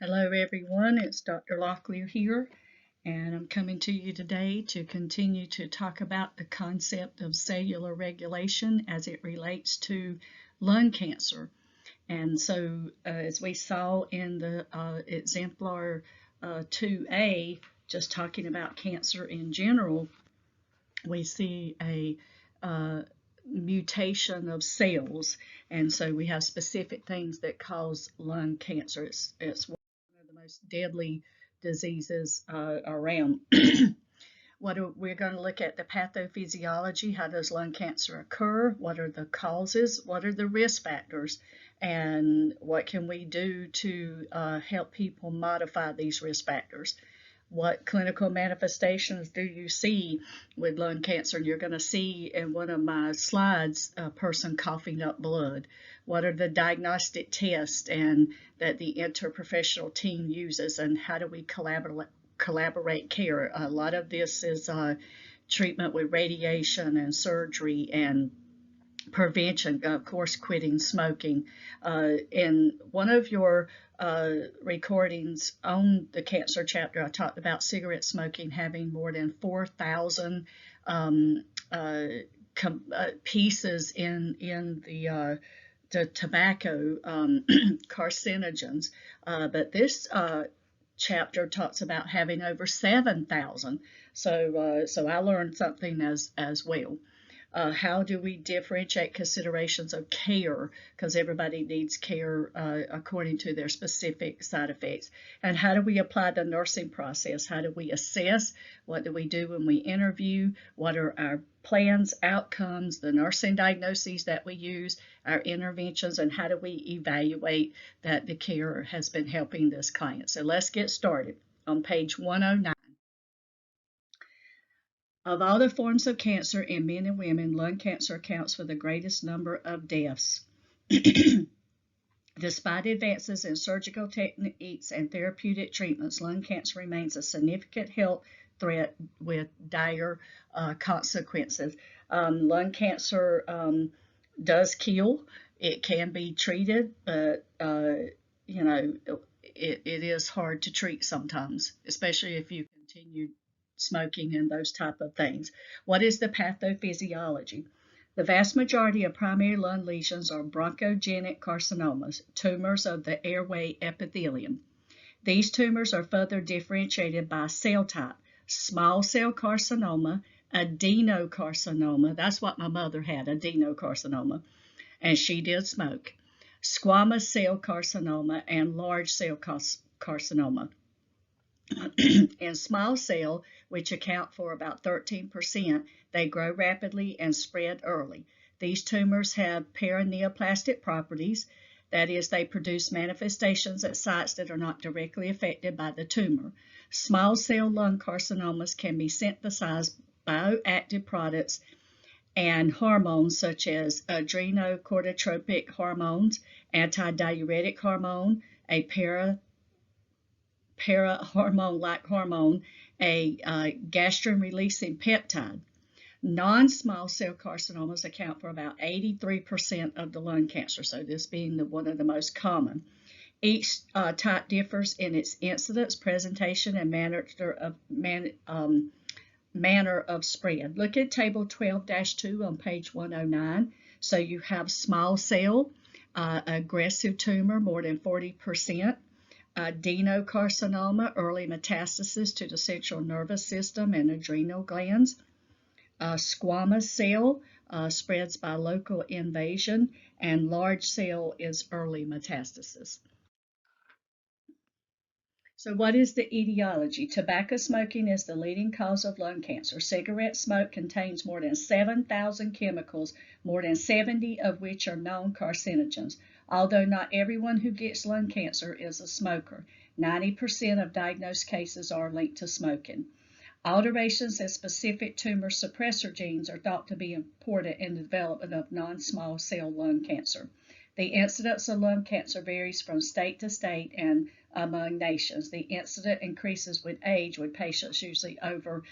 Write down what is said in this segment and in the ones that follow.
Hello everyone, it's Dr. Locklear here, and I'm coming to you today to continue to talk about the concept of cellular regulation as it relates to lung cancer. And so, as we saw in the Exemplar 2A, just talking about cancer in general, we see a mutation of cells, and so we have specific things that cause lung cancer. It's one of the most deadly diseases around. We're going to look at the pathophysiology. How does lung cancer occur? What are the causes? What are the risk factors? And what can we do to help people modify these risk factors? What clinical manifestations do you see with lung cancer? You're going to see in one of my slides a person coughing up blood. What are the diagnostic tests and that the interprofessional team uses, and how do we collaborate care? A lot of this is treatment with radiation and surgery and prevention, of course, quitting smoking. In one of your recordings on the cancer chapter, I talked about cigarette smoking having more than 4,000 pieces in the tobacco carcinogens, but this chapter talks about having over 7,000. So I learned something as well. How do we differentiate considerations of care? Because everybody needs care according to their specific side effects. And how do we apply the nursing process? How do we assess? What do we do when we interview? What are our plans, outcomes, the nursing diagnoses that we use, our interventions, and how do we evaluate that the care has been helping this client? So let's get started on page 109. Of all the forms of cancer in men and women, lung cancer accounts for the greatest number of deaths. Despite advances in surgical techniques and therapeutic treatments, lung cancer remains a significant health threat with dire consequences. Lung cancer does kill. It can be treated, but it is hard to treat sometimes, especially if you continue smoking and those type of things. What is the pathophysiology? The vast majority of primary lung lesions are bronchogenic carcinomas, tumors of the airway epithelium. These tumors are further differentiated by cell type: small cell carcinoma, adenocarcinoma, that's what my mother had, adenocarcinoma, and she did smoke, squamous cell carcinoma, and large cell carcinoma. In small cell, which account for about 13%, they grow rapidly and spread early. These tumors have paraneoplastic properties, that is, they produce manifestations at sites that are not directly affected by the tumor. Small cell lung carcinomas can be synthesized bioactive products and hormones such as adrenocorticotropic hormones, antidiuretic hormone, a parahormone-like hormone, a gastrin-releasing peptide. Non-small cell carcinomas account for about 83% of the lung cancer, so this being one of the most common. Each type differs in its incidence, presentation, and manner of spread. Look at table 12-2 on page 109. So you have small cell, aggressive tumor, more than 40%. Adenocarcinoma, early metastasis to the central nervous system and adrenal glands. Squamous cell spreads by local invasion, and large cell is early metastasis. So what is the etiology? Tobacco smoking is the leading cause of lung cancer. Cigarette smoke contains more than 7,000 chemicals, more than 70 of which are known carcinogens. Although not everyone who gets lung cancer is a smoker, 90% of diagnosed cases are linked to smoking. Alterations in specific tumor suppressor genes are thought to be important in the development of non-small cell lung cancer. The incidence of lung cancer varies from state to state and among nations. The incidence increases with age, with patients usually over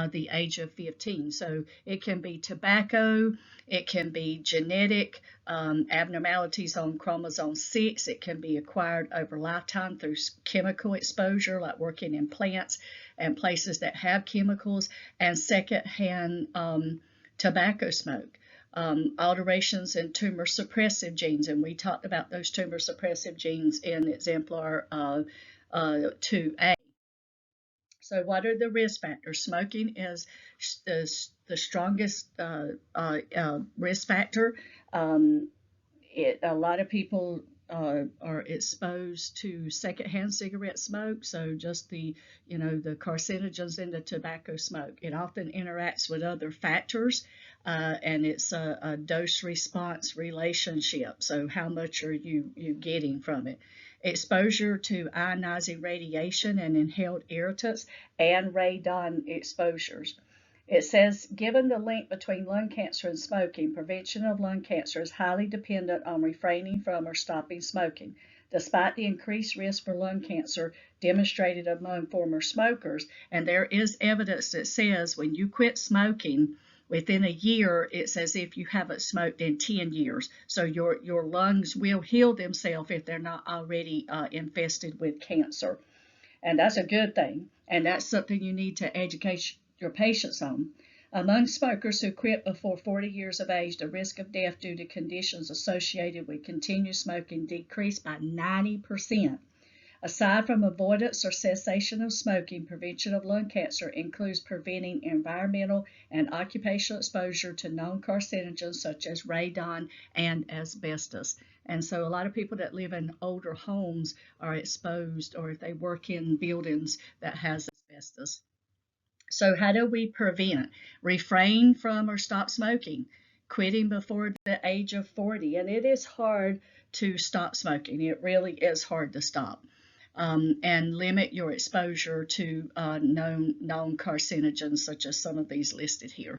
the age of 15. So it can be tobacco, it can be genetic abnormalities on chromosome 6, it can be acquired over lifetime through chemical exposure, like working in plants and places that have chemicals, and secondhand tobacco smoke. Alterations in tumor suppressive genes, and we talked about those tumor suppressive genes in Exemplar 2A. So what are the risk factors? Smoking is the strongest risk factor. A lot of people are exposed to secondhand cigarette smoke, so just the carcinogens in the tobacco smoke. It often interacts with other factors, and it's a dose response relationship. So how much are you getting from it? Exposure to ionizing radiation and inhaled irritants and radon exposures. It says, given the link between lung cancer and smoking, prevention of lung cancer is highly dependent on refraining from or stopping smoking. Despite the increased risk for lung cancer demonstrated among former smokers, and there is evidence that says when you quit smoking, within a year, it's as if you haven't smoked in 10 years. So your lungs will heal themselves if they're not already infested with cancer. And that's a good thing. And that's something you need to educate your patients on. Among smokers who quit before 40 years of age, the risk of death due to conditions associated with continued smoking decreased by 90%. Aside from avoidance or cessation of smoking, prevention of lung cancer includes preventing environmental and occupational exposure to known carcinogens such as radon and asbestos. And so a lot of people that live in older homes are exposed, or if they work in buildings that has asbestos. So how do we prevent? Refrain from or stop smoking, quitting before the age of 40. And it is hard to stop smoking. It really is hard to stop. And limit your exposure to known carcinogens, such as some of these listed here.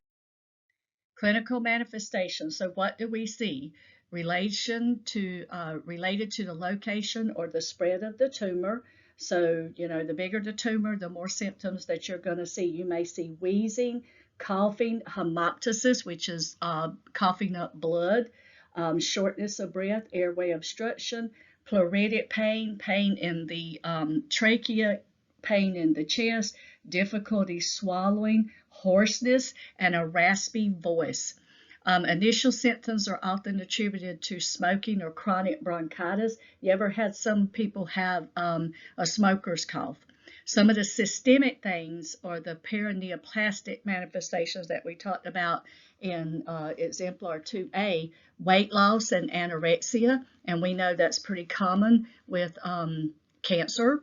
Clinical manifestations. So what do we see? Related to the location or the spread of the tumor. So, the bigger the tumor, the more symptoms that you're going to see. You may see wheezing, coughing, hemoptysis, which is coughing up blood, shortness of breath, airway obstruction, pleuritic pain, pain in the trachea, pain in the chest, difficulty swallowing, hoarseness, and a raspy voice. Initial symptoms are often attributed to smoking or chronic bronchitis. You ever had some people have a smoker's cough? Some of the systemic things are the paraneoplastic manifestations that we talked about in Exemplar 2A, weight loss and anorexia, and we know that's pretty common with cancer,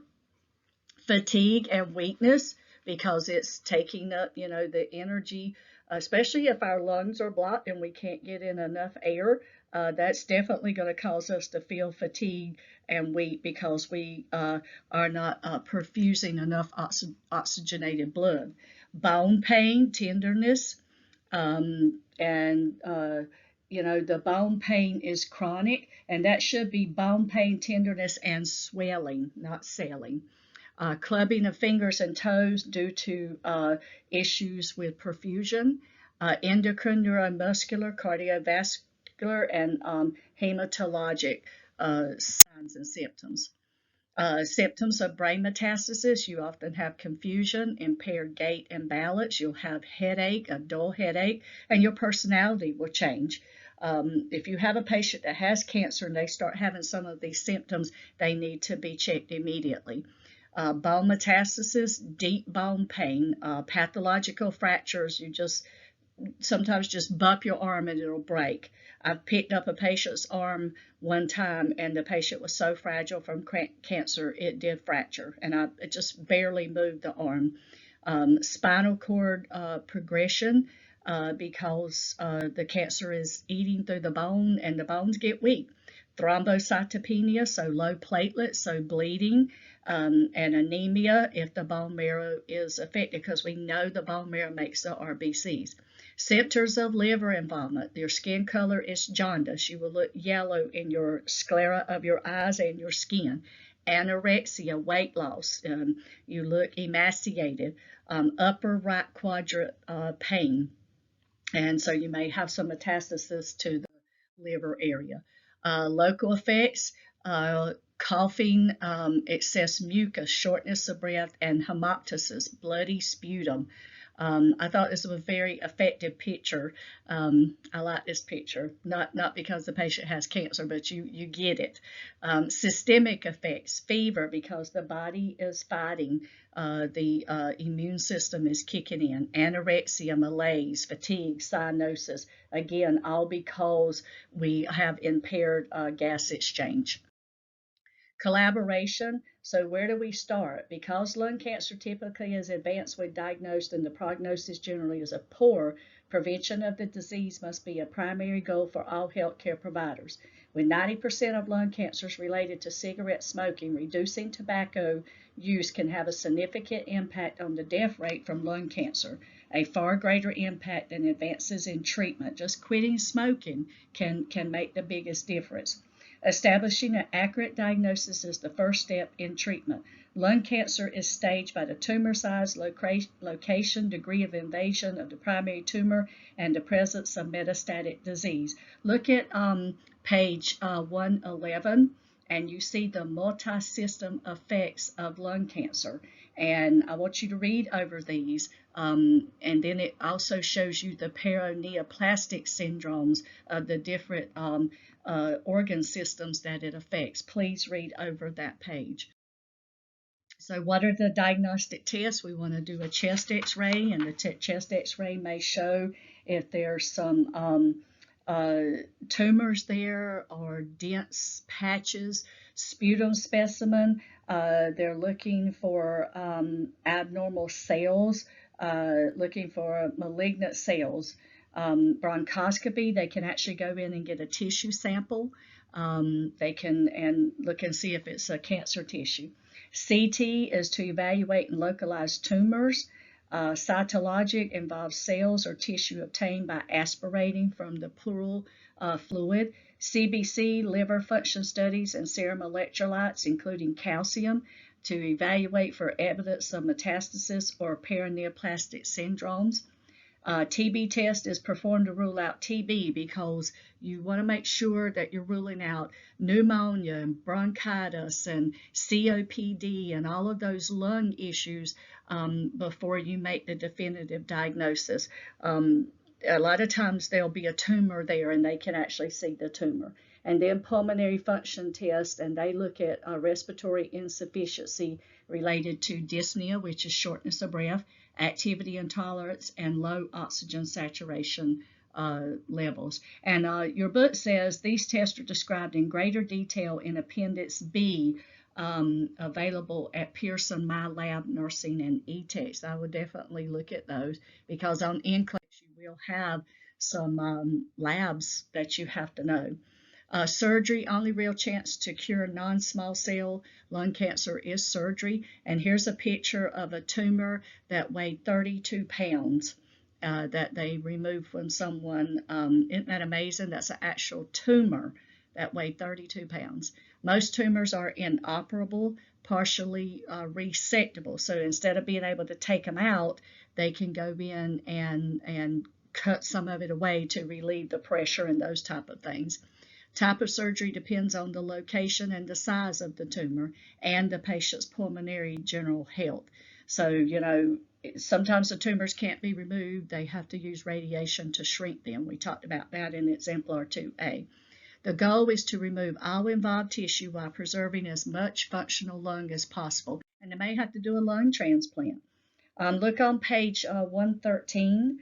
fatigue and weakness, because it's taking up, the energy, especially if our lungs are blocked and we can't get in enough air. That's definitely going to cause us to feel fatigue and weak because we are not perfusing enough oxygenated blood. Bone pain, tenderness, the bone pain is chronic, and that should be bone pain, tenderness, and swelling, not swelling. Clubbing of fingers and toes due to issues with perfusion, endocrine, neuromuscular, cardiovascular, and hematologic signs and symptoms. Symptoms of brain metastasis, you often have confusion, impaired gait and balance, you'll have headache, a dull headache, and your personality will change. If you have a patient that has cancer and they start having some of these symptoms, they need to be checked immediately. Bone metastasis, deep bone pain, pathological fractures, you sometimes just bump your arm and it'll break. I've picked up a patient's arm one time and the patient was so fragile from cancer it did fracture, and it just barely moved the arm. Spinal cord progression because the cancer is eating through the bone and the bones get weak. Thrombocytopenia, so low platelets, so bleeding, and anemia if the bone marrow is affected, because we know the bone marrow makes the RBCs. Symptoms of liver involvement. Your skin color is jaundice. You will look yellow in your sclera of your eyes and your skin. Anorexia, weight loss. You look emaciated. Upper right quadrant pain. And so you may have some metastasis to the liver area. Local effects, coughing, excess mucus, shortness of breath, and hemoptysis, bloody sputum. I thought this was a very effective picture. I like this picture, not because the patient has cancer, but you get it. Systemic effects, fever, because the body is fighting, the immune system is kicking in. Anorexia, malaise, fatigue, cyanosis, again, all because we have impaired gas exchange. Collaboration. So where do we start? Because lung cancer typically is advanced when diagnosed and the prognosis generally is poor, prevention of the disease must be a primary goal for all healthcare providers. With 90% of lung cancers related to cigarette smoking, reducing tobacco use can have a significant impact on the death rate from lung cancer, a far greater impact than advances in treatment. Just quitting smoking can make the biggest difference. Establishing an accurate diagnosis is the first step in treatment. Lung cancer is staged by the tumor size, location, degree of invasion of the primary tumor, and the presence of metastatic disease. Look at page 111, and you see the multi-system effects of lung cancer. And I want you to read over these. And then it also shows you the paraneoplastic syndromes of the different organ systems that it affects. Please read over that page. So what are the diagnostic tests? We want to do a chest x-ray, and the chest x-ray may show if there's some tumors there or dense patches. Sputum specimen, they're looking for abnormal cells, looking for malignant cells. Bronchoscopy, they can actually go in and get a tissue sample. They can and look and see if it's a cancer tissue. CT is to evaluate and localize tumors. Cytologic involves cells or tissue obtained by aspirating from the pleural fluid. CBC, liver function studies and serum electrolytes, including calcium, to evaluate for evidence of metastasis or paraneoplastic syndromes. TB test is performed to rule out TB because you want to make sure that you're ruling out pneumonia and bronchitis and COPD and all of those lung issues before you make the definitive diagnosis. A lot of times there'll be a tumor there and they can actually see the tumor. And then pulmonary function test, and they look at respiratory insufficiency related to dyspnea, which is shortness of breath, activity intolerance, and low oxygen saturation levels. And your book says these tests are described in greater detail in Appendix B, available at Pearson MyLab Nursing and eText. I would definitely look at those because on NCLEX you will have some labs that you have to know. Surgery, only real chance to cure non-small cell lung cancer is surgery. And here's a picture of a tumor that weighed 32 pounds that they removed from someone. Isn't that amazing? That's an actual tumor that weighed 32 pounds. Most tumors are inoperable, partially resectable. So instead of being able to take them out, they can go in and cut some of it away to relieve the pressure and those type of things. Type of surgery depends on the location and the size of the tumor and the patient's pulmonary general health. So, you know, sometimes the tumors can't be removed. They have to use radiation to shrink them. We talked about that in Exemplar 2A. The goal is to remove all involved tissue while preserving as much functional lung as possible. And they may have to do a lung transplant. Look on page 113.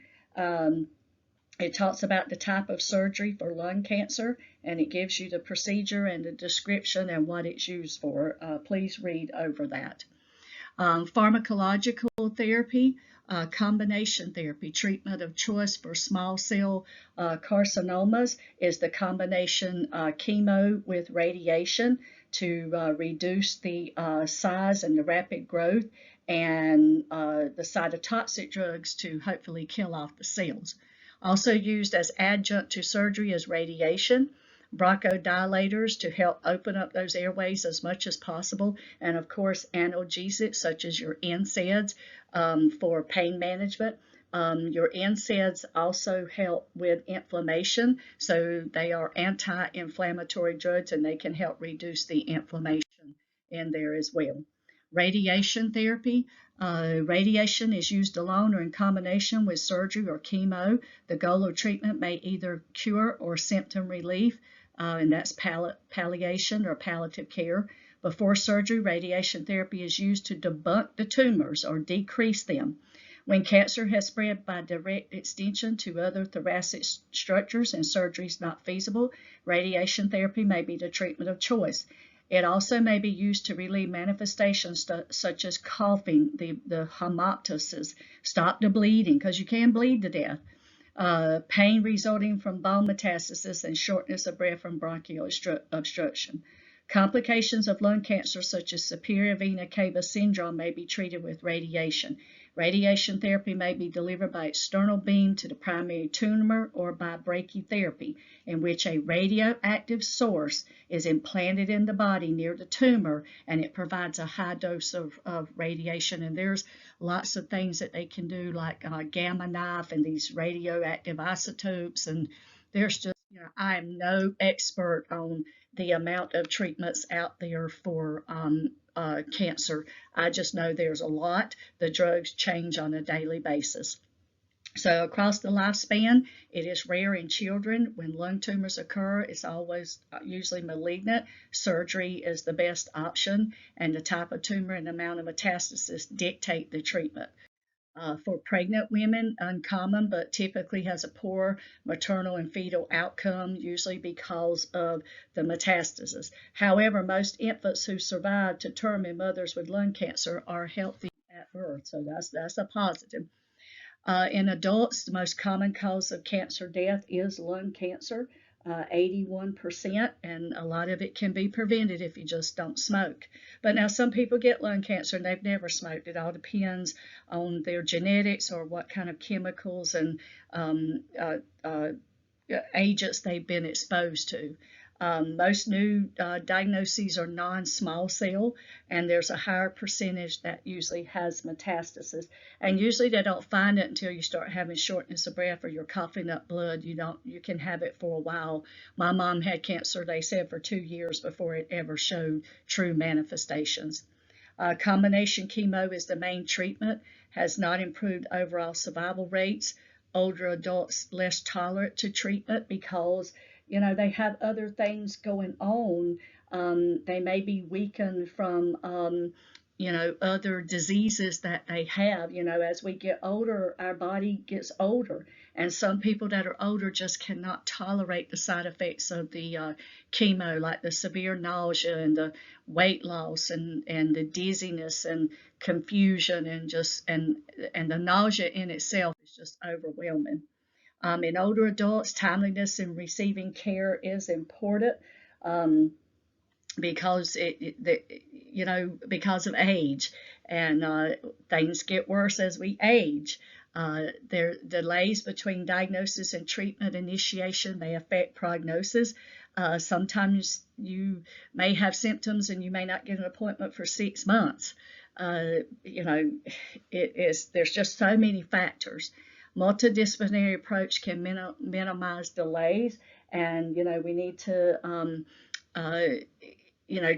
It talks about the type of surgery for lung cancer, and it gives you the procedure and the description and what it's used for. Please read over that. Pharmacological therapy, combination therapy, treatment of choice for small cell carcinomas is the combination chemo with radiation to reduce the size and the rapid growth, and the cytotoxic drugs to hopefully kill off the cells. Also used as adjunct to surgery is radiation, bronchodilators to help open up those airways as much as possible, and of course analgesics such as your NSAIDs for pain management. Your NSAIDs also help with inflammation, so they are anti-inflammatory drugs and they can help reduce the inflammation in there as well. Radiation therapy. Radiation is used alone or in combination with surgery or chemo. The goal of treatment may either cure or symptom relief, and that's palliation or palliative care. Before surgery, radiation therapy is used to debunk the tumors or decrease them. When cancer has spread by direct extension to other thoracic structures and surgery is not feasible, radiation therapy may be the treatment of choice. It also may be used to relieve manifestations such as coughing, the hemoptysis, stop the bleeding, because you can bleed to death, pain resulting from bone metastasis, and shortness of breath from bronchial obstruction. Complications of lung cancer, such as superior vena cava syndrome, may be treated with radiation. Radiation therapy may be delivered by external beam to the primary tumor or by brachytherapy, in which a radioactive source is implanted in the body near the tumor, and it provides a high dose of radiation. And there's lots of things that they can do, like gamma knife and these radioactive isotopes. And there's just, I am no expert on the amount of treatments out there for cancer. I just know there's a lot. The drugs change on a daily basis. So across the lifespan, it is rare in children. When lung tumors occur, it's always usually malignant. Surgery is the best option, and the type of tumor and amount of metastasis dictate the treatment. For pregnant women, uncommon, but typically has a poor maternal and fetal outcome, usually because of the metastasis. However, most infants who survive to term in mothers with lung cancer are healthy at birth, so that's a positive. In adults, the most common cause of cancer death is lung cancer, 81%, and a lot of it can be prevented if you just don't smoke. But now some people get lung cancer and they've never smoked. It all depends on their genetics or what kind of chemicals and agents they've been exposed to. Most new diagnoses are non-small cell, and there's a higher percentage that usually has metastasis. And usually they don't find it until you start having shortness of breath or you're coughing up blood. You can have it for a while. My mom had cancer, they said, for 2 years before it ever showed true manifestations. Combination chemo is the main treatment, has not improved overall survival rates. Older adults less tolerant to treatment because they have other things going on. They may be weakened from, other diseases that they have. As we get older, our body gets older. And some people that are older just cannot tolerate the side effects of the chemo, like the severe nausea and the weight loss and the dizziness and confusion and the nausea in itself is just overwhelming. In older adults, timeliness in receiving care is important because because of age, and things get worse as we age. There delays between diagnosis and treatment initiation may affect prognosis. Sometimes you may have symptoms and you may not get an appointment for 6 months. There's just so many factors. Multidisciplinary approach can minimize delays, and we need to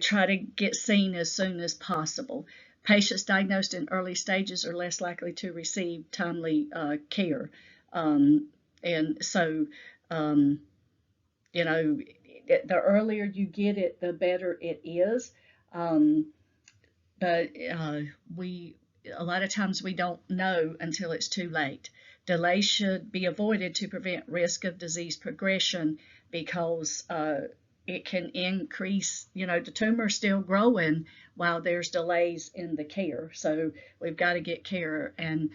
try to get seen as soon as possible. Patients diagnosed in early stages are less likely to receive timely care, and so the earlier you get it, the better it is. But a lot of times we don't know until it's too late. Delay should be avoided to prevent risk of disease progression because it can increase, the tumor is still growing while there's delays in the care. So we've got to get care. And,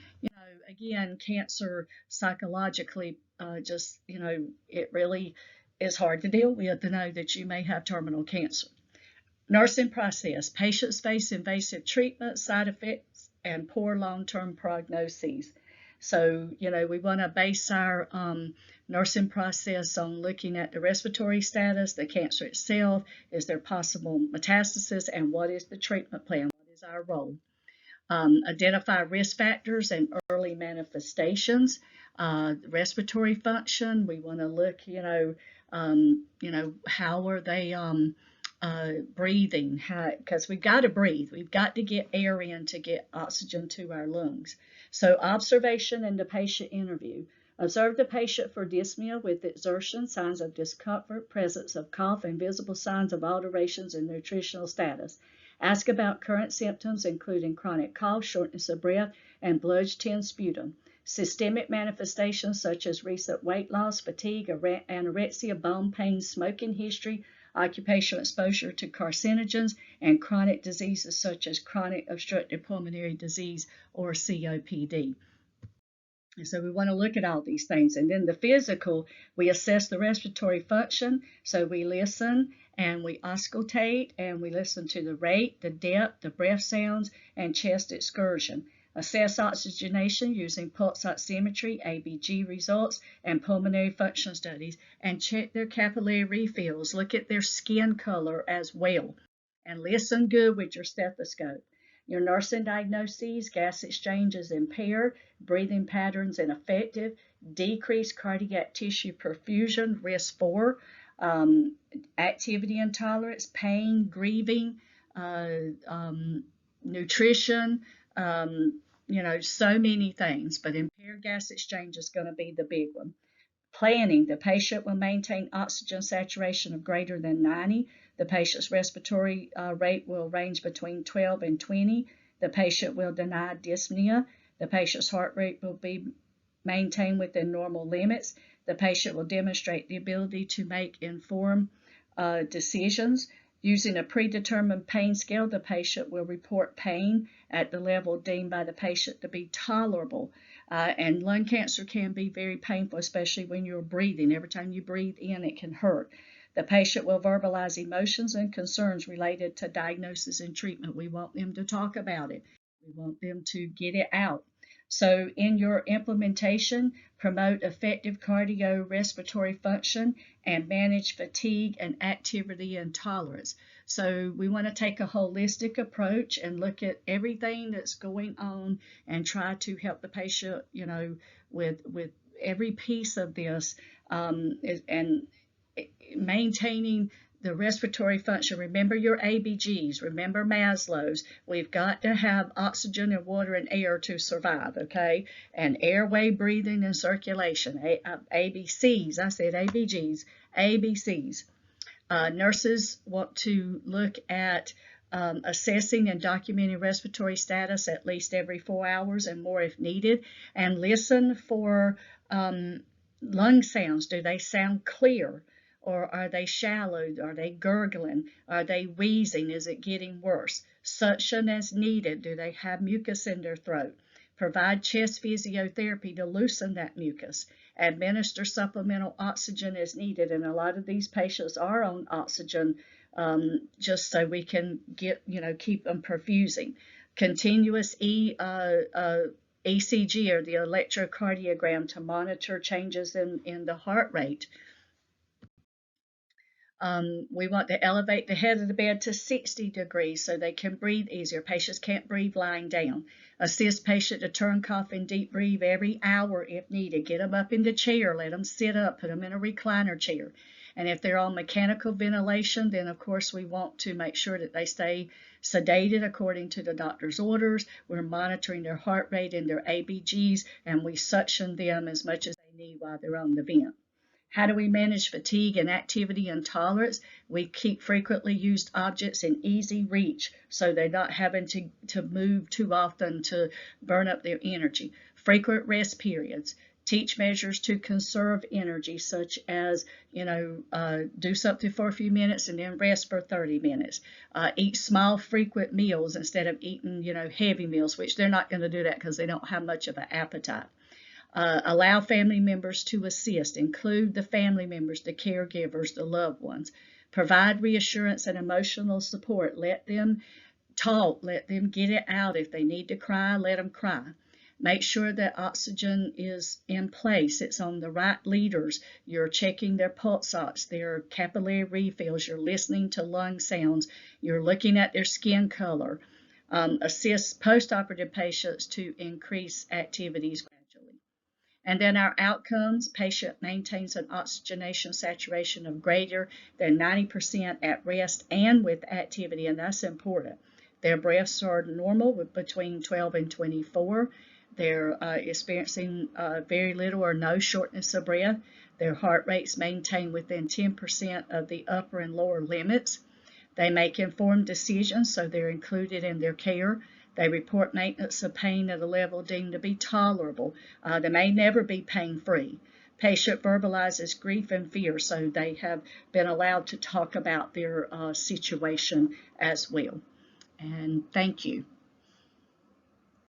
again, cancer psychologically it really is hard to deal with to know that you may have terminal cancer. Nursing process. Patients face invasive treatment, side effects, and poor long-term prognoses. So, we want to base our nursing process on looking at the respiratory status, the cancer itself, is there possible metastasis, and what is the treatment plan? What is our role? Identify risk factors and early manifestations, respiratory function. We want to look, how are they breathing? Because we've got to breathe. We've got to get air in to get oxygen to our lungs. So observation and the patient interview. Observe the patient for dyspnea with exertion, signs of discomfort, presence of cough, and visible signs of alterations in nutritional status. Ask about current symptoms, including chronic cough, shortness of breath, and blood-thin sputum. Systemic manifestations such as recent weight loss, fatigue, anorexia, bone pain, smoking history, occupational exposure to carcinogens, and chronic diseases such as chronic obstructive pulmonary disease or COPD. So we want to look at all these things. And then the physical, we assess the respiratory function. So we listen and we auscultate and we listen to the rate, the depth, the breath sounds, and chest excursion. Assess oxygenation using pulse oximetry, ABG results, and pulmonary function studies, and check their capillary refills. Look at their skin color as well. And listen good with your stethoscope. Your nursing diagnoses: gas exchange is impaired, breathing patterns ineffective, decreased cardiac tissue perfusion, risk 4, activity intolerance, pain, grieving, nutrition, so many things, but impaired gas exchange is going to be the big one. Planning: the patient will maintain oxygen saturation of greater than 90. The patient's respiratory rate will range between 12 and 20. The patient will deny dyspnea. The patient's heart rate will be maintained within normal limits. The patient will demonstrate the ability to make informed decisions. Using a predetermined pain scale, the patient will report pain at the level deemed by the patient to be tolerable. And lung cancer can be very painful, especially when you're breathing. Every time you breathe in, it can hurt. The patient will verbalize emotions and concerns related to diagnosis and treatment. We want them to talk about it. We want them to get it out. So in your implementation, promote effective cardiorespiratory function and manage fatigue and activity intolerance. So we want to take a holistic approach and look at everything that's going on and try to help the patient, with every piece of this, and maintaining the respiratory function. Remember your ABGs, remember Maslow's. We've got to have oxygen and water and air to survive, okay? And airway, breathing, and circulation. ABCs, I said ABGs, ABCs. Nurses want to look at assessing and documenting respiratory status at least every 4 hours and more if needed, and listen for lung sounds. Do they sound clear? Or are they shallow? Are they gurgling? Are they wheezing? Is it getting worse? Suction as needed. Do they have mucus in their throat? Provide chest physiotherapy to loosen that mucus. Administer supplemental oxygen as needed. And a lot of these patients are on oxygen just so we can keep them perfusing. Continuous ECG, or the electrocardiogram, to monitor changes in the heart rate. We want to elevate the head of the bed to 60 degrees so they can breathe easier. Patients can't breathe lying down. Assist patient to turn, cough, and deep breathe every hour if needed. Get them up in the chair. Let them sit up. Put them in a recliner chair. And if they're on mechanical ventilation, then of course we want to make sure that they stay sedated according to the doctor's orders. We're monitoring their heart rate and their ABGs, and we suction them as much as they need while they're on the vent. How do we manage fatigue and activity intolerance? We keep frequently used objects in easy reach so they're not having to move too often to burn up their energy. Frequent rest periods. Teach measures to conserve energy, such as, do something for a few minutes and then rest for 30 minutes. Eat small, frequent meals instead of eating, heavy meals, which they're not going to do that because they don't have much of an appetite. Allow family members to assist. Include the family members, the caregivers, the loved ones. Provide reassurance and emotional support. Let them talk. Let them get it out. If they need to cry, let them cry. Make sure that oxygen is in place. It's on the right liters. You're checking their pulse ox, their capillary refills. You're listening to lung sounds. You're looking at their skin color. Assist postoperative patients to increase activities gradually. And then our outcomes, patient maintains an oxygenation saturation of greater than 90% at rest and with activity, and that's important. Their breaths are normal with between 12 and 24. They're experiencing very little or no shortness of breath. Their heart rates maintain within 10% of the upper and lower limits. They make informed decisions, so they're included in their care. They report maintenance of pain at a level deemed to be tolerable. They may never be pain-free. Patient verbalizes grief and fear, so they have been allowed to talk about their situation as well. And thank you.